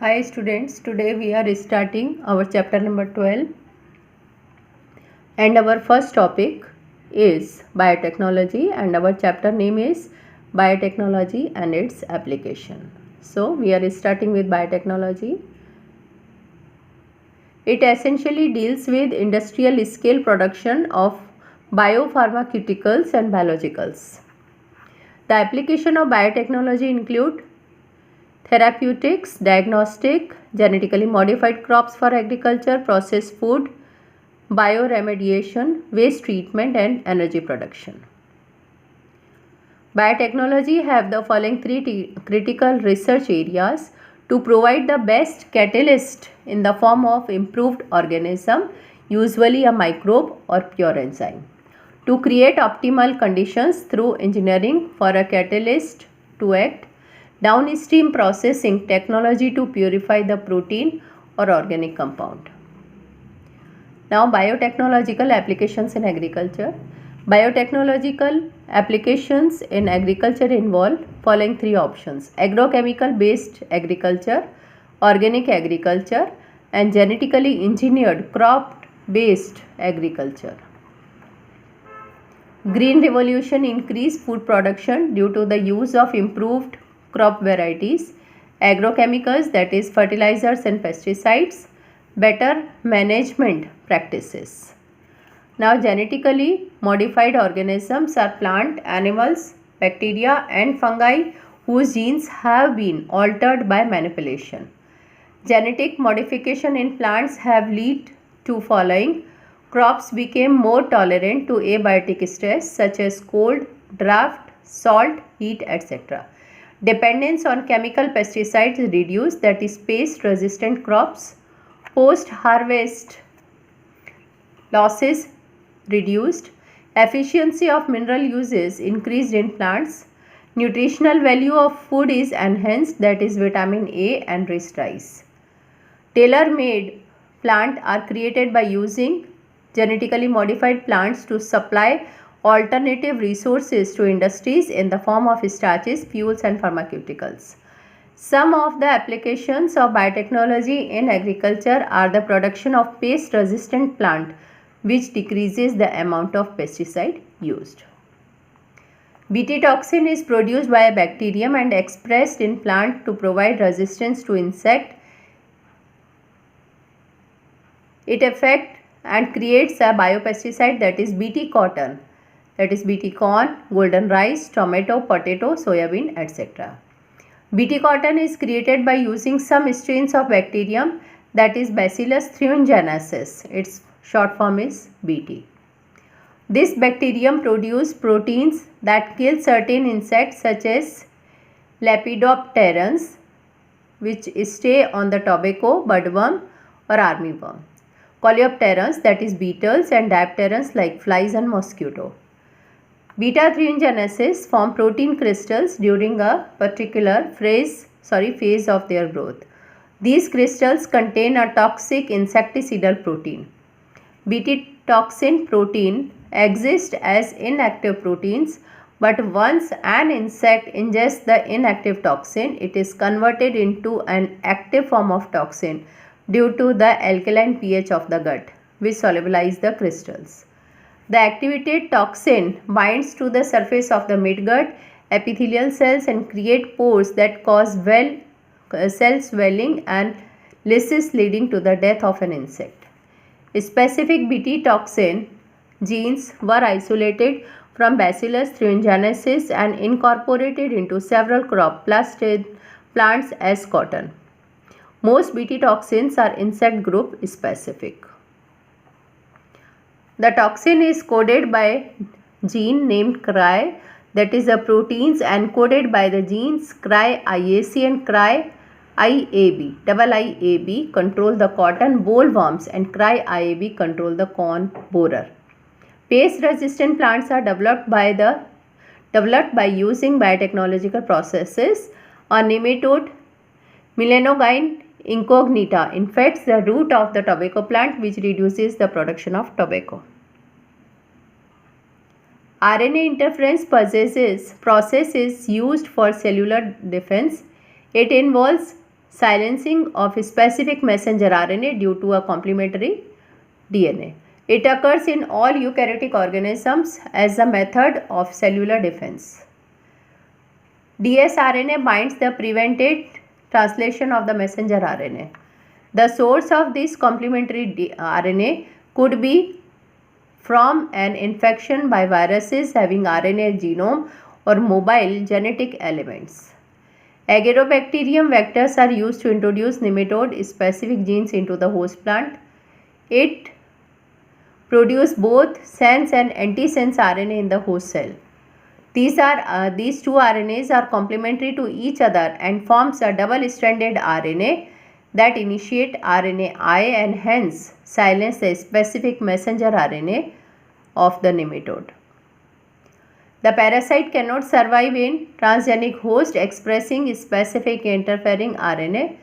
Hi students, today we are starting our chapter number 12 and our first topic is biotechnology and our chapter name is biotechnology and its application. So we are starting with biotechnology. It essentially deals with industrial scale production of biopharmaceuticals and biologicals. The application of biotechnology include therapeutics, diagnostic, genetically modified crops for agriculture, processed food, bioremediation, waste treatment and energy production. Biotechnology have the following three critical research areas to provide the best catalyst in the form of improved organism, usually a microbe or pure enzyme, to create optimal conditions through engineering for a catalyst to act, downstream processing technology to purify the protein or organic compound. Now, biotechnological applications in agriculture. Biotechnological applications in agriculture involve following three options: agrochemical based agriculture, organic agriculture, and genetically engineered crop based agriculture. Green revolution increased food production due to the use of improved crop varieties, agrochemicals, that is fertilizers and pesticides, better management practices. Now, genetically modified organisms are plant, animals, bacteria and fungi whose genes have been altered by manipulation. Genetic modification in plants have led to following: crops became more tolerant to abiotic stress such as cold, drought, salt, heat, etc. Dependence on chemical pesticides reduced, that is pest resistant crops. Post harvest losses reduced. Efficiency of mineral uses increased in plants. Nutritional value of food is enhanced, that is vitamin A and rich rice. Tailor-made plants are created by using genetically modified plants to supply alternative resources to industries in the form of starches, fuels and pharmaceuticals. Some of the applications of biotechnology in agriculture are the production of pest-resistant plant, which decreases the amount of pesticide used. Bt toxin is produced by a bacterium and expressed in plant to provide resistance to insect. It affects and creates a biopesticide, that is Bt cotton, that is Bt corn, golden rice, tomato, potato, soybean, etc. Bt cotton is created by using some strains of bacterium, that is Bacillus thuringiensis. Its short form is Bt. This bacterium produces proteins that kill certain insects such as Lepidopterans, which stay on the tobacco, budworm or armyworm. Coleopterans, that is beetles, and dipterans like flies and mosquito. Beta thuringiensis form protein crystals during a particular phase of their growth. These crystals contain a toxic insecticidal protein. Bt toxin protein exist as inactive proteins, but once an insect ingests the inactive toxin, it is converted into an active form of toxin due to the alkaline pH of the gut, which solubilize the crystals. The activated toxin binds to the surface of the midgut epithelial cells and create pores that cause cell swelling and lysis, leading to the death of an insect. Specific Bt toxin genes were isolated from Bacillus thuringiensis and incorporated into several crop plants as cotton. Most Bt toxins are insect group specific. The toxin is coded by gene named CRY, that is the proteins encoded by the genes CRY-IAC and CRY-IAB. IAB control the cotton bollworms and CRY-IAB control the corn borer. Pest resistant plants are developed by using biotechnological processes. A nematode, Melanogyne incognita, infects the root of the tobacco plant, which reduces the production of tobacco. RNA interference process is used for cellular defense. It involves silencing of specific messenger RNA due to a complementary DNA. It occurs in all eukaryotic organisms as a method of cellular defense. dsRNA binds the prevented translation of the messenger RNA. The source of this complementary RNA could be from an infection by viruses having RNA genome or mobile genetic elements. Agrobacterium vectors are used to introduce nematode specific genes into the host plant. It produces both sense and antisense RNA in the host cell. These two RNAs are complementary to each other and forms a double-stranded RNA that initiate RNAi and hence silence the specific messenger RNA of the nematode. The parasite cannot survive in transgenic host expressing specific interfering RNA.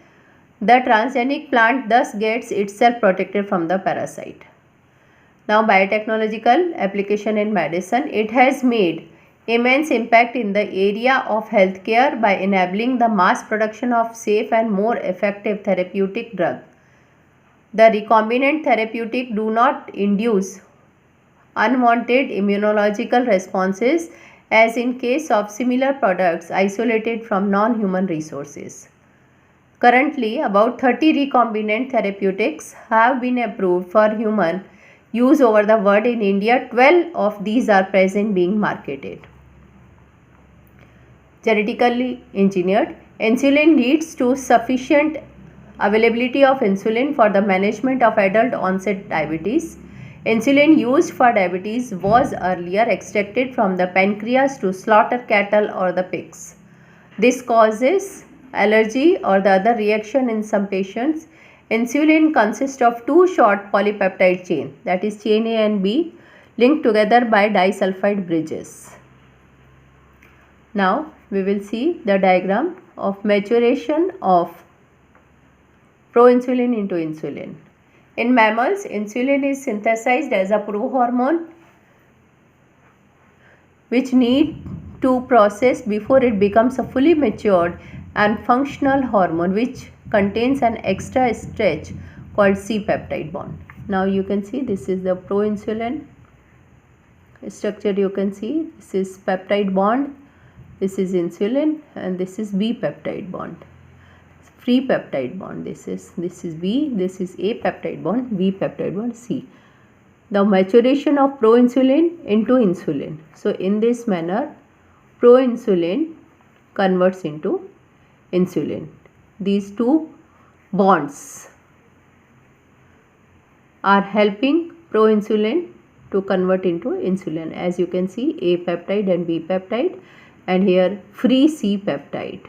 The transgenic plant thus gets itself protected from the parasite. Now, biotechnological application in medicine. It has made immense impact in the area of healthcare by enabling the mass production of safe and more effective therapeutic drugs. The recombinant therapeutic do not induce unwanted immunological responses as in case of similar products isolated from non-human resources. Currently, about 30 recombinant therapeutics have been approved for human use over the world. In India, 12 of these are present being marketed. Genetically engineered. Insulin leads to sufficient availability of insulin for the management of adult onset diabetes. Insulin used for diabetes was earlier extracted from the pancreas to slaughter cattle or the pigs. This causes allergy or the other reaction in some patients. Insulin consists of two short polypeptide chains, that is chain A and B, linked together by disulfide bridges. Now we will see the diagram of maturation of proinsulin into insulin. In mammals, insulin is synthesized as a prohormone which need to process before it becomes a fully matured and functional hormone which contains an extra stretch called C-peptide bond. Now you can see this is the proinsulin structure. You can see this is peptide bond, this is insulin, and this is B-peptide bond, free peptide bond. This is B, this is A peptide bond, B peptide bond, C. The maturation of proinsulin into insulin. So in this manner, proinsulin converts into insulin. These two bonds are helping proinsulin to convert into insulin. As you can see, A peptide and B peptide, and here free C peptide.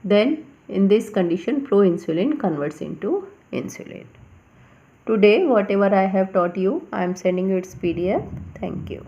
Then in this condition, proinsulin converts into insulin. Today, whatever I have taught you, I am sending you its PDF. Thank you.